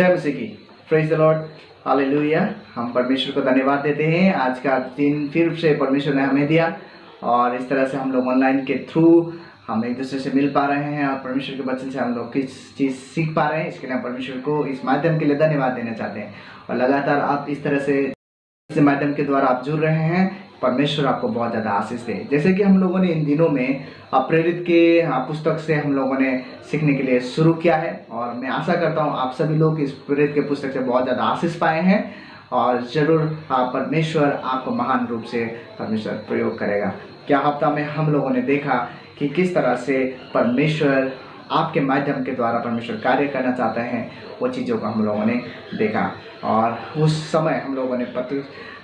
जय मसीह की। Praise the Lord, hallelujah. हम परमेश्वर को धन्यवाद देते हैं। आज का दिन फिर से परमेश्वर ने हमें दिया और इस तरह से हम लोग ऑनलाइन के थ्रू हम एक दूसरे से मिल पा रहे हैं और परमेश्वर के वचन से हम लोग किस चीज़ सीख पा रहे हैं। इसके लिए हम परमेश्वर को इस माध्यम के लिए धन्यवाद देना चाहते हैं। और लगातार आप इस तरह से इस माध्यम के द्वारा आप जुड़ रहे हैं, परमेश्वर आपको बहुत ज़्यादा आशीष दे। जैसे कि हम लोगों ने इन दिनों में प्रेरित के पुस्तक से हम लोगों ने सीखने के लिए शुरू किया है और मैं आशा करता हूँ आप सभी लोग इस प्रेरित के पुस्तक से बहुत ज़्यादा आशीष पाए हैं और ज़रूर परमेश्वर आपको महान रूप से परमेश्वर प्रयोग करेगा। क्या हफ्ता में हम लोगों ने देखा कि किस तरह से परमेश्वर आपके माध्यम के द्वारा परमेश्वर कार्य करना चाहते हैं, वो चीज़ों को हम लोगों ने देखा। और उस समय हम लोगों ने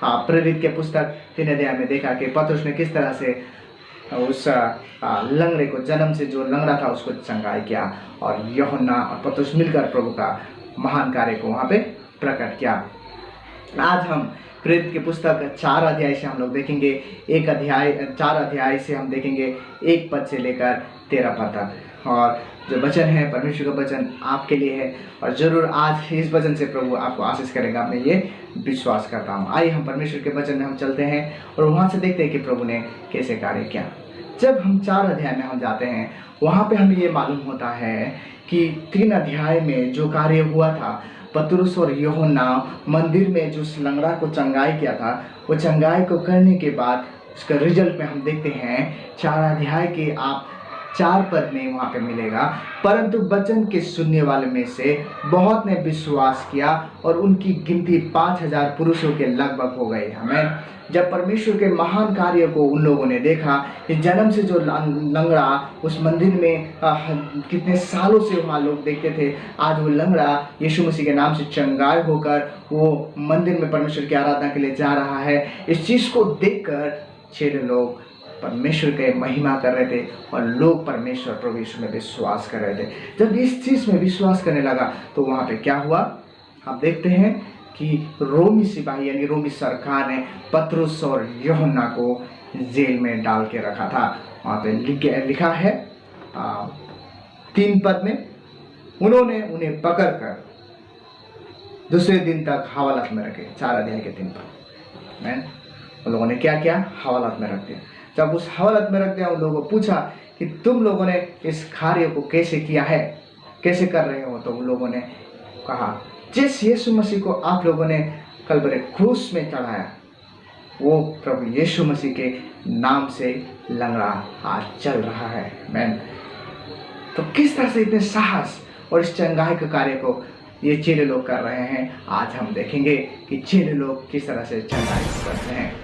प्रेरित के पुस्तक 3 अध्याय में देखा कि पतरस ने किस तरह से उस लंगड़े को, जन्म से जो लंगड़ा था उसको चंगाई किया और यूहन्ना और पतरस मिलकर प्रभु का महान कार्य को वहाँ पे प्रकट किया। आज हम प्रेरित के पुस्तक 4 अध्याय से हम लोग देखेंगे। 4 अध्याय से हम देखेंगे 1 पद से लेकर 13 पद तक। और जो वचन है परमेश्वर का वचन आपके लिए है और ज़रूर आज इस वचन से प्रभु आपको आशीष करेगा, मैं ये विश्वास करता हूँ। आइए हम परमेश्वर के वचन में हम चलते हैं और वहाँ से देखते हैं कि प्रभु ने कैसे कार्य किया। जब हम 4 अध्याय में हम जाते हैं वहाँ पे हमें ये मालूम होता है कि 3 अध्याय में जो कार्य हुआ था, पतरस और यूहन्ना मंदिर में जो लंगड़ा को चंगाई किया था, वो चंगाई को करने के बाद उसका रिजल्ट में हम देखते हैं 4 अध्याय के आप 4 पद में वहाँ पे मिलेगा। परंतु वचन के सुनने वाले में से बहुत ने विश्वास किया और उनकी गिनती 5000 पुरुषों के लगभग हो गई। हमें जब परमेश्वर के महान कार्य को उन लोगों ने देखा कि जन्म से जो लंगड़ा उस मंदिर में कितने सालों से वहाँ लोग देखते थे, आज वो लंगड़ा यीशु मसीह के नाम से चंगाई होकर वो मंदिर में परमेश्वर की आराधना के लिए जा रहा है। इस चीज़ को देखकर 6 लोग परमेश्वर के महिमा कर रहे थे और लोग परमेश्वर प्रभु यीशु में विश्वास कर रहे थे। जब इस चीज़ में विश्वास करने लगा तो वहाँ पे क्या हुआ, आप देखते हैं कि रोमी सिपाही यानी रोमी सरकार ने पतरस और यूहन्ना को जेल में डाल के रखा था। वहाँ पे लिखा है 3 पद में, उन्होंने उन्हें पकड़कर दूसरे दिन तक हवालात में रखे। 4 अध्याय के 3 पद। उन लोगों ने क्या किया, हवालात में रख दिया। जब उस हवालात में रख दिया, उन लोगों को पूछा कि तुम लोगों ने इस कार्य को कैसे किया है, कैसे कर रहे हो। तो उन लोगों ने कहा, जिस यीशु मसीह को आप लोगों ने कलवरी क्रूस में चढ़ाया, वो प्रभु यीशु मसीह के नाम से लंगड़ा आज चल रहा है। मैन तो किस तरह से इतने साहस और इस चंगाई के कार्य को ये 6 लोग कर रहे हैं, आज हम देखेंगे कि 6 लोग किस तरह से चंगाई करते हैं।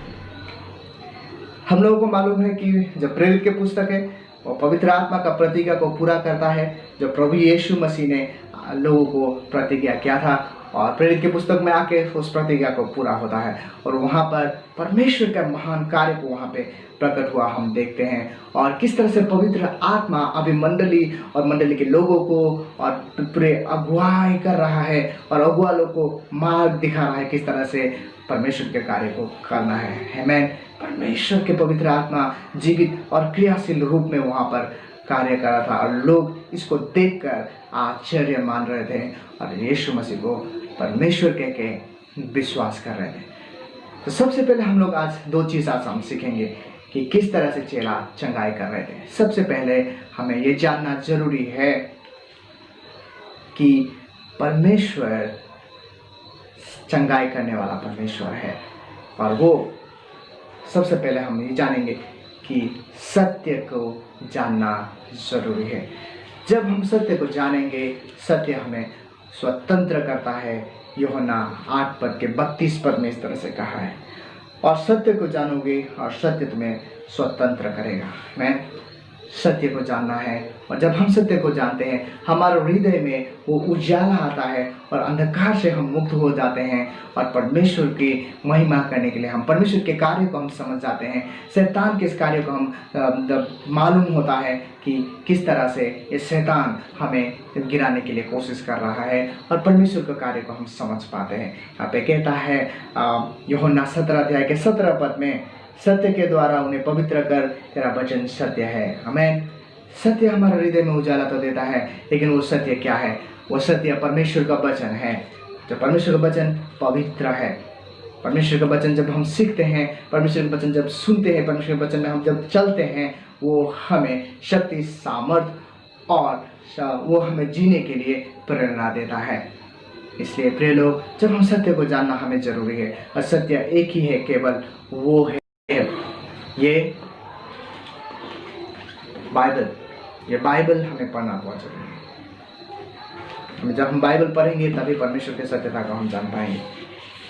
हम लोगों को मालूम है कि जो प्रेरित के पुस्तक है वो पवित्र आत्मा का प्रतिज्ञा को पूरा करता है, जो प्रभु यीशु मसीह ने लोगों को प्रतिज्ञा किया था और प्रेरित के पुस्तक में आके उस प्रतिज्ञा को पूरा होता है और वहाँ पर परमेश्वर का महान कार्य को वहाँ पे प्रकट हुआ हम देखते हैं। और किस तरह से पवित्र आत्मा अभी मंडली के लोगों को और पूरे अगुवाई कर रहा है और अगुवा लोग को मार्ग दिखा रहा है किस तरह से परमेश्वर के कार्य को करना है। आमीन। परमेश्वर के पवित्र आत्मा जीवित और क्रियाशील रूप में वहाँ पर कार्य कर रहा था और लोग इसको देखकर आश्चर्य मान रहे थे और यीशु मसीह को परमेश्वर कह के विश्वास कर रहे थे। तो सबसे पहले हम लोग आज 2 चीज़ आज हम सीखेंगे कि किस तरह से चेला चंगाई कर रहे थे। सबसे पहले हमें ये जानना जरूरी है कि परमेश्वर चंगाई करने वाला परमेश्वर है और वो सबसे पहले हम ये जानेंगे कि सत्य को जानना जरूरी है। जब हम सत्य को जानेंगे, सत्य हमें स्वतंत्र करता है। यूहन्ना 8 पद के 32 पद में इस तरह से कहा है, और सत्य को जानोगे और सत्य तुम्हें स्वतंत्र करेगा। मैं सत्य को जानना है और जब हम सत्य को जानते हैं हमारे हृदय में वो उजाला आता है और अंधकार से हम मुक्त हो जाते हैं और परमेश्वर की महिमा करने के लिए हम परमेश्वर के कार्य को हम समझ जाते हैं। शैतान के इस कार्य को हम मालूम होता है कि किस तरह से ये शैतान हमें गिराने के लिए कोशिश कर रहा है और परमेश्वर के कार्य को हम समझ पाते हैं। यहाँ पे कहता है यूहन्ना 17 अध्याय के 17 पद में, सत्य के द्वारा उन्हें पवित्र कर, तेरा वचन सत्य है। आमीन। सत्य हमारे हृदय में उजाला तो देता है, लेकिन वो सत्य क्या है? वो सत्य परमेश्वर का वचन है। जो परमेश्वर का वचन पवित्र है। परमेश्वर का वचन जब हम सीखते हैं, परमेश्वर का वचन जब सुनते हैं, परमेश्वर के वचन में हम जब चलते हैं, वो हमें शक्ति, सामर्थ और वो हमें जीने के लिए प्रेरणा देता है। इसलिए प्रिय लोग, जब हम सत्य को जानना हमें जरूरी है, और सत्य एक ही है, केवल वो है ये बाइबल। ये बाइबल हमें पढ़ना बहुत जरूरी है। जब हम बाइबल पढ़ेंगे तभी परमेश्वर की सत्यता को हम जान पाएंगे,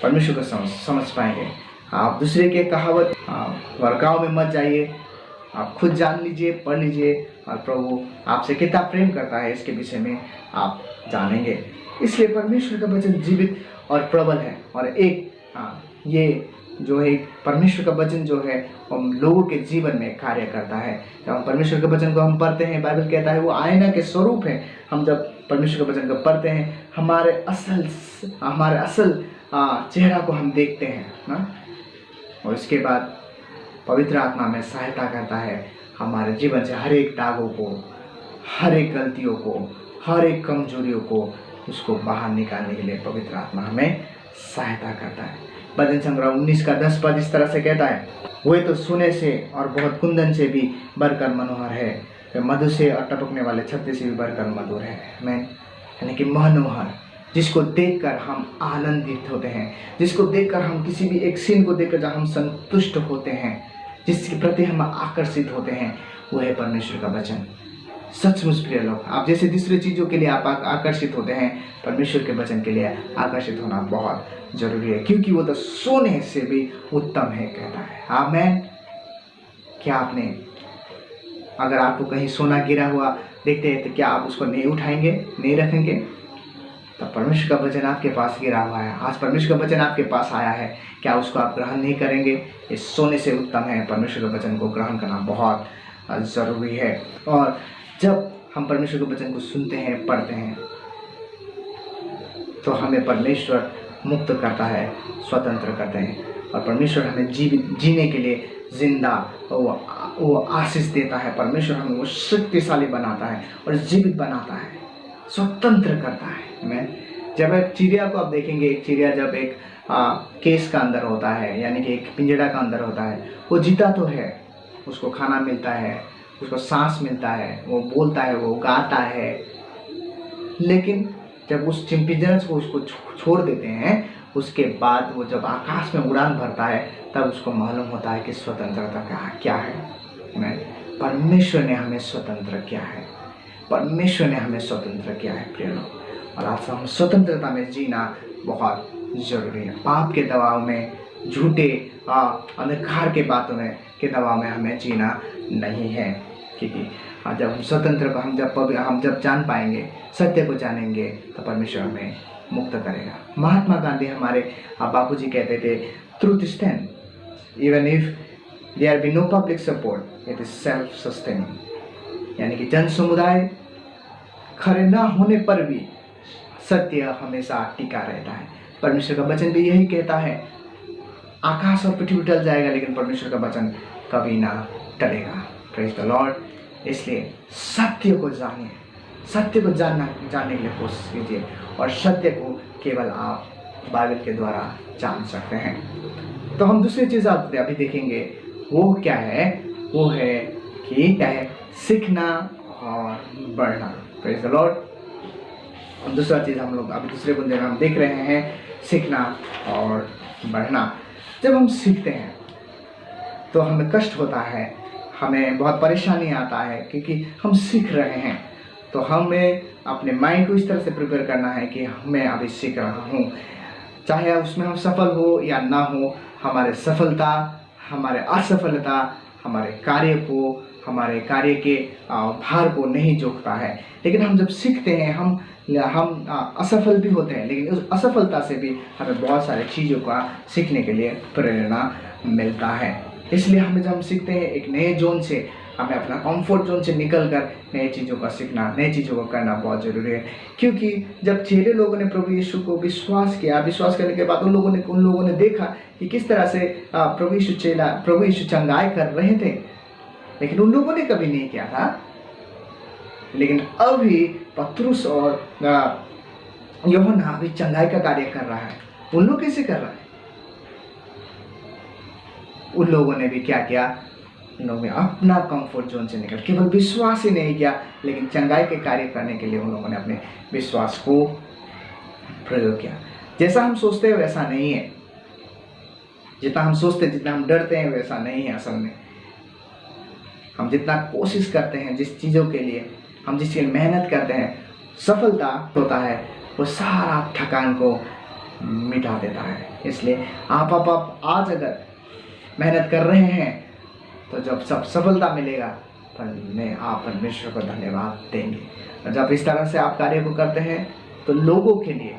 परमेश्वर को समझ पाएंगे। आप दूसरे के कहावत वर्काओं में मत जाइए, आप खुद जान लीजिए, पढ़ लीजिए, और प्रभु आपसे कितना प्रेम करता है इसके विषय में आप जानेंगे। इसलिए परमेश्वर का वचन जीवित और प्रबल है, और ये जो है परमेश्वर का वचन जो है हम लोगों के जीवन में कार्य करता है। जब हम परमेश्वर के वचन को हम पढ़ते हैं, बाइबल कहता है वो आईना के स्वरूप है। हम जब परमेश्वर के वचन को पढ़ते हैं, हमारे असल चेहरा को हम देखते हैं ना, और इसके बाद पवित्र आत्मा में सहायता करता है हमारे जीवन से हर एक दागों को, हर एक गलतियों को, हर एक कमजोरियों को उसको बाहर निकालने के लिए पवित्र आत्मा हमें सहायता करता है। भजन संग्रह 19 का 10 पद इस तरह से कहता है, वे तो सोने से और बहुत कुंदन से भी बढ़कर मनोहर है, वे मधु से और टपकने वाले छत्ते से भी बढ़कर मधुर है। मैं यानी कि मनोहर, जिसको देखकर हम आनंदित होते हैं, जिसको देखकर हम किसी भी एक सीन को देखकर जब हम संतुष्ट होते हैं, जिसके प्रति हम आकर्षित होते हैं, वो है परमेश्वर का वचन। सचमुच प्रिय लोग, आप जैसे दूसरी चीज़ों के लिए आप आकर्षित होते हैं, परमेश्वर के वचन के लिए आकर्षित होना बहुत जरूरी है, क्योंकि वो तो सोने से भी उत्तम है कहता है। आमीन। क्या आपने, अगर आपको कहीं सोना गिरा हुआ देखते हैं तो क्या आप उसको नहीं उठाएंगे, नहीं रखेंगे? तो परमेश्वर का वचन आपके पास गिरा हुआ है, आज परमेश्वर का वचन आपके पास आया है, क्या उसको आप ग्रहण नहीं करेंगे? ये सोने से उत्तम है। परमेश्वर के वचन को ग्रहण करना बहुत ज़रूरी है। और जब हम परमेश्वर के वचन को सुनते हैं, पढ़ते हैं, तो हमें परमेश्वर मुक्त करता है, स्वतंत्र करते हैं, और परमेश्वर हमें जीने के लिए जिंदा वो आशीष देता है। परमेश्वर हमें वो शक्तिशाली बनाता है और जीवित बनाता है, स्वतंत्र करता है। मैं जब एक चिड़िया को आप देखेंगे, एक चिड़िया जब एक केस का अंदर होता है, यानी कि एक पिंजड़ा का अंदर होता है, वो जीता तो है, उसको खाना मिलता है, उसको सांस मिलता है, वो बोलता है, वो गाता है, लेकिन जब उस पिंजरे को उसको छोड़ देते हैं, उसके बाद वो जब आकाश में उड़ान भरता है, तब उसको मालूम होता है कि स्वतंत्रता क्या है। परमेश्वर ने हमें स्वतंत्र किया है, परमेश्वर ने हमें स्वतंत्र किया है प्रिय लोग, और आज हम स्वतंत्रता में जीना बहुत जरूरी है। पाप के दबाव में, झूठे अंधकार के बातों में के दबाव में हमें जीना नहीं है, क्योंकि जब हम स्वतंत्र को हम जब जान पाएंगे, सत्य को जानेंगे, तो परमेश्वर हमें मुक्त करेगा। महात्मा गांधी हमारे बापूजी कहते थे, truth stand even if there be no public support, it is self sustaining. यानी कि जन समुदाय खड़े ना होने पर भी सत्य हमेशा टिका रहता है। परमेश्वर का वचन भी यही कहता है, आकाश और पृथ्वी टल जाएगा, लेकिन परमेश्वर का वचन कभी ना टलेगा। Praise the Lord. इसलिए सत्य को जानिए, सत्य को जानने के लिए कोशिश कीजिए, और सत्य को केवल आप बाइबल के द्वारा जान सकते हैं। तो हम दूसरी चीज़ आप अभी देखेंगे, वो क्या है? वो है कि क्या है? सीखना और बढ़ना। Praise the Lord. दूसरा चीज़ हम लोग अभी दूसरे बंदे में हम देख रहे हैं, सीखना और बढ़ना। जब हम सीखते हैं तो हमें कष्ट होता है, हमें बहुत परेशानी आता है, क्योंकि हम सीख रहे हैं। तो हमें अपने माइंड को इस तरह से प्रिपेयर करना है कि मैं अभी सीख रहा हूँ, चाहे उसमें हम सफल हो या ना हो, हमारे सफलता, हमारे असफलता हमारे हमारे कार्य के भार को नहीं जोखता है। लेकिन हम जब सीखते हैं, हम असफल भी होते हैं, लेकिन उस असफलता से भी हमें बहुत सारी चीज़ों का सीखने के लिए प्रेरणा मिलता है। इसलिए हमें जब हम सीखते हैं, एक नए जोन से, हमें अपना कंफर्ट जोन से निकलकर नई चीज़ों का सीखना, नई चीज़ों को करना बहुत ज़रूरी है। क्योंकि जब चेले लोगों ने प्रभु यीशु को विश्वास किया, विश्वास करने के बाद उन लोगों ने देखा कि किस तरह से प्रभु यीशु चंगाई कर रहे थे, लेकिन उन लोगों ने कभी नहीं किया था लेकिन अभी पतरस और यूहन्ना अभी चंगाई का कार्य कर रहा है। उन लोग कैसे कर रहा है? उन लोगों ने भी क्या किया? उन लोगों ने अपना कंफर्ट जोन से निकल केवल विश्वास ही नहीं किया, लेकिन चंगाई के कार्य करने के लिए उन लोगों ने अपने विश्वास को प्रयोग किया। जैसा हम सोचते हैं वैसा नहीं है, जितना हम सोचते हैं, जितना हम डरते हैं वैसा नहीं है। असल में हम जितना कोशिश करते हैं, जिस चीज़ों के लिए हम जिसकी मेहनत करते हैं, सफलता होता है, वो सारा थकान को मिटा देता है। इसलिए आप आज अगर मेहनत कर रहे हैं तो जब सब सफलता मिलेगा तो आप परमेश्वर को धन्यवाद देंगे। और जब इस तरह से आप कार्य को करते हैं तो लोगों के लिए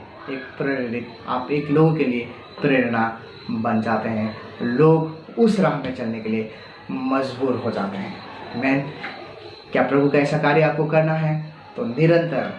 आप एक लोगों के लिए प्रेरणा बन जाते हैं। लोग उस राह में चलने के लिए मजबूर हो जाते हैं। मैं क्या प्रभु का ऐसा कार्य आपको करना है तो निरंतर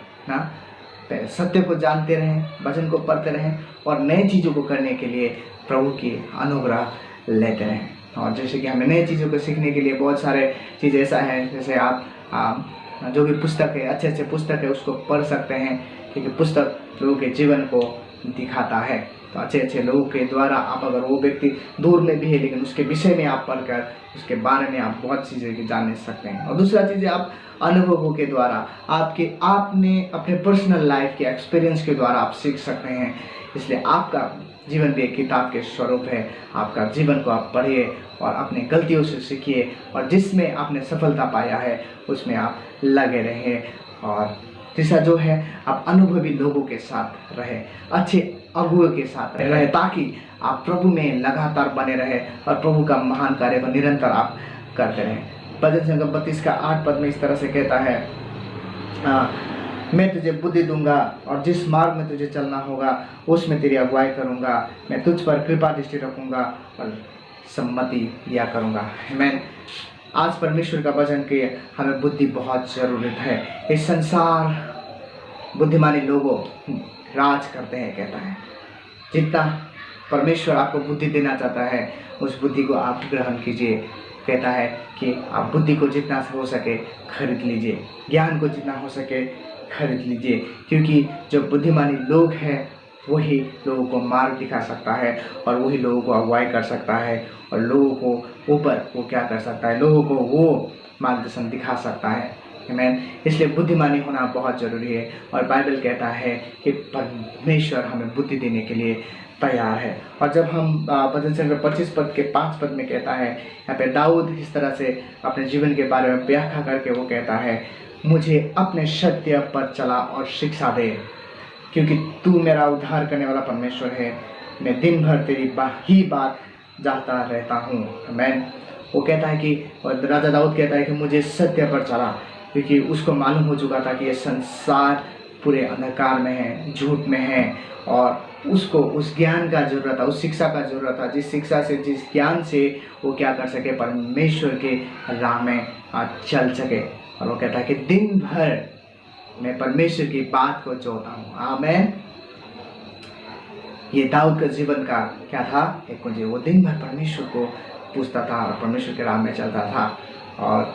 सत्य को जानते रहें, वचन को पढ़ते रहें और नई चीज़ों को करने के लिए प्रभु की अनुग्रह लेते रहें। और जैसे कि हमें नई चीज़ों को सीखने के लिए बहुत सारे चीज़ ऐसा है, जैसे आप जो भी पुस्तक है, अच्छे पुस्तक है, उसको पढ़ सकते हैं, क्योंकि पुस्तक लोगों के जीवन को दिखाता है। तो अच्छे लोगों के द्वारा आप, अगर वो व्यक्ति दूर में भी है लेकिन उसके विषय में आप पढ़कर उसके बारे में आप बहुत चीज़ें जान सकते हैं। और दूसरा चीज़ आप अनुभवों के द्वारा आपने अपने पर्सनल लाइफ के एक्सपीरियंस के द्वारा आप सीख सकते हैं। इसलिए आपका जीवन भी एक किताब के स्वरूप है। आपका जीवन को आप पढ़िए और अपने गलतियों से सीखिए, और जिसमें आपने सफलता पाया है उसमें आप लगे रहें। और तीसरा जो है, आप अनुभवी लोगों के साथ रहे, अच्छे अगुओं के साथ रहे, ताकि आप प्रभु में लगातार बने रहे और प्रभु का महान कार्य को निरंतर आप करते रहें। भजन संहिता 32 का 8 पद में इस तरह से कहता है, मैं तुझे बुद्धि दूंगा और जिस मार्ग में तुझे चलना होगा उसमें तेरी अगुवाई करूंगा। मैं तुझ पर कृपा दृष्टि रखूंगा और सम्मति दिया करूंगा। मैं आज परमेश्वर का वचन के हमें बुद्धि बहुत ज़रूरत है। इस संसार बुद्धिमानी लोगों राज करते हैं, कहता है। जितना परमेश्वर आपको बुद्धि देना चाहता है उस बुद्धि को आप ग्रहण कीजिए। कहता है कि आप बुद्धि को जितना हो सके खरीद लीजिए, ज्ञान को जितना हो सके खरीद लीजिए, क्योंकि जो बुद्धिमानी लोग हैं वही लोगों को मार्ग दिखा सकता है और वही लोगों को अगुवाई कर सकता है और लोगों को ऊपर वो क्या कर सकता है, लोगों को वो मार्गदर्शन दिखा सकता है। आमीन। इसलिए बुद्धिमानी होना बहुत ज़रूरी है। और बाइबल कहता है कि परमेश्वर हमें बुद्धि देने के लिए तैयार है। और जब हम भजन संहिता 25 पद के 5 पद में कहता है, यहाँ पे दाऊद इस तरह से अपने जीवन के बारे में व्याख्या करके वो कहता है, मुझे अपने सत्य पर चला और शिक्षा दे, क्योंकि तू मेरा उद्धार करने वाला परमेश्वर है। मैं दिन भर तेरी ही बात जाता रहता हूँ। आमीन। वो कहता है कि, और राजा दाऊद कहता है कि मुझे सत्य पर चला, क्योंकि उसको मालूम हो चुका था कि ये संसार पूरे अंधकार में है, झूठ में है, और उसको उस ज्ञान का जरूरत था, उस शिक्षा का जरूरत था, जिस शिक्षा से, जिस ज्ञान से वो क्या कर सके, परमेश्वर के राह में चल सके। और वो कहता है कि दिन भर मैं परमेश्वर की बात को जोता हूँ। आमीन। ये दाऊद का जीवन का क्या था, एक कुंजी। वो दिन भर परमेश्वर को पूछता था और परमेश्वर के राह में चलता था। और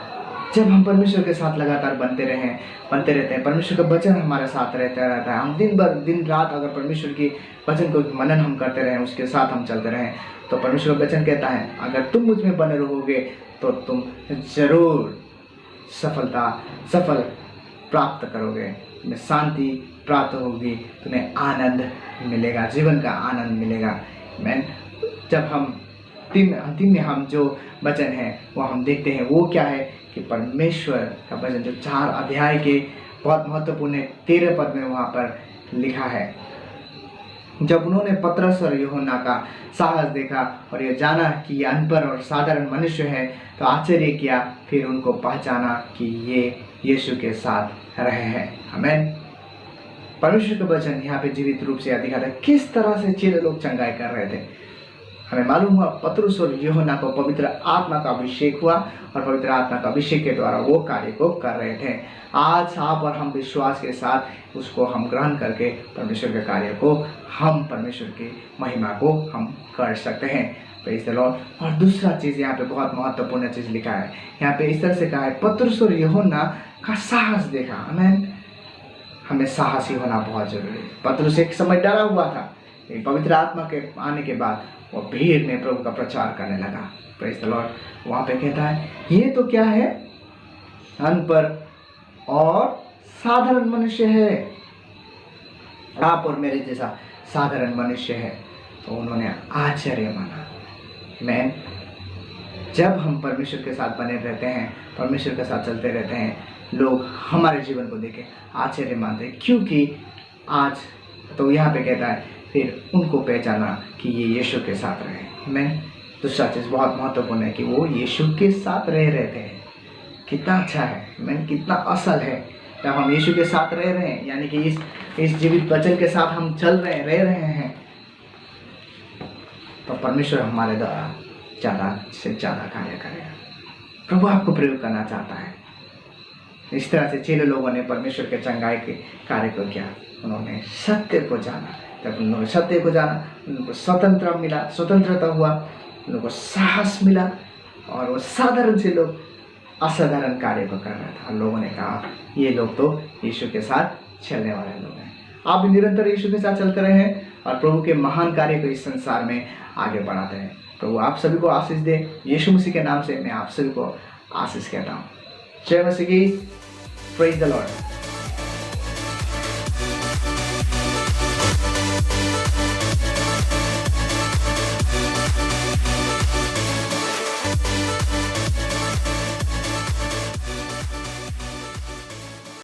जब हम परमेश्वर के साथ लगातार बनते रहते हैं, परमेश्वर का वचन हमारे साथ रहता है, हम दिन रात अगर परमेश्वर की वचन को मनन हम करते रहें, उसके साथ हम चलते रहें, तो परमेश्वर का वचन कहता है, अगर तुम मुझ में बने रहोगे तो तुम जरूर सफल प्राप्त करोगे, तुम्हें शांति प्राप्त होगी, तुम्हें आनंद मिलेगा, जीवन का आनंद मिलेगा। मैं जब हम अंतिम में हम जो वचन है वो हम देखते हैं, वो क्या है कि परमेश्वर का वचन जो 4 अध्याय के बहुत महत्वपूर्ण है, 13 पद में वहाँ पर लिखा है, जब उन्होंने पतरस और यूहन्ना का साहस देखा और यह जाना कि ये अनपढ़ और साधारण मनुष्य है तो आश्चर्य किया, फिर उनको पहचाना कि ये यीशु के साथ रहे हैं। आमीन। परमेश्वर का वचन यहाँ पे जीवित रूप से दिखाता है किस तरह से चेले लोग चंगाई कर रहे थे। हमें मालूम हुआ पतरस और यूहन्ना को पवित्र आत्मा का अभिषेक हुआ और पवित्र आत्मा का अभिषेक के द्वारा वो कार्य को कर रहे थे। आज आप और हम विश्वास के साथ उसको हम ग्रहण करके परमेश्वर के कार्य को, हम परमेश्वर की महिमा को हम कर सकते हैं। Praise the Lord. और दूसरा चीज़ यहाँ पे बहुत महत्वपूर्ण चीज़ लिखा है, यहाँ पे इस तरह से कहा है, पतरस और यूहन्ना का साहस देखा। आमीन। हमें साहसी होना बहुत जरूरी है। पतरस एक समय डरा हुआ था, लेकिन पवित्र आत्मा के आने के बाद वो भीड़ में प्रभु का प्रचार करने लगा। Praise the Lord. वहाँ पे कहता है ये तो क्या है, अनपढ़ और साधारण मनुष्य है, आप और मेरे जैसा साधारण मनुष्य है। तो उन्होंने आश्चर्य माना। मैं जब हम परमेश्वर के साथ बने रहते हैं, परमेश्वर के साथ चलते रहते हैं, लोग हमारे जीवन को देखे आश्चर्य मानते हैं, क्योंकि आज तो यहाँ पे कहता है फिर उनको पहचाना कि ये यीशु के साथ रहे। मैं दूसरा चीज़ बहुत महत्वपूर्ण है कि वो यीशु के साथ रह रहे थे। कितना अच्छा है, मैं कितना असल है जब हम यीशु के साथ रह रहे हैं, यानी कि इस जीवित वचन के साथ हम चल रहे हैं, रह रहे हैं, तो परमेश्वर हमारे द्वारा ज़्यादा से ज़्यादा कार्य करेगा। प्रभु आपको प्रयोग करना चाहता है। इस तरह से चेले लोगों ने परमेश्वर के चंगाई के कार्य को किया। उन्होंने सत्य को जाना। जब उन्होंने सत्य को जाना, उनको स्वतंत्रता हुआ, उनको साहस मिला, और वो साधारण से लोग असाधारण कार्य को कर रहा था। लोगों ने कहा ये लोग तो यीशु के साथ चलने वाले लोग हैं। आप भी निरंतर यीशु के साथ चलते रहे और प्रभु के महान कार्य को इस संसार में आगे बढ़ाते हैं। प्रभु आप सभी को आशीष दे। यीशु मसीह के नाम से मैं आप सभी को आशीष कहता हूँ। जय मसीह की। Praise the Lord.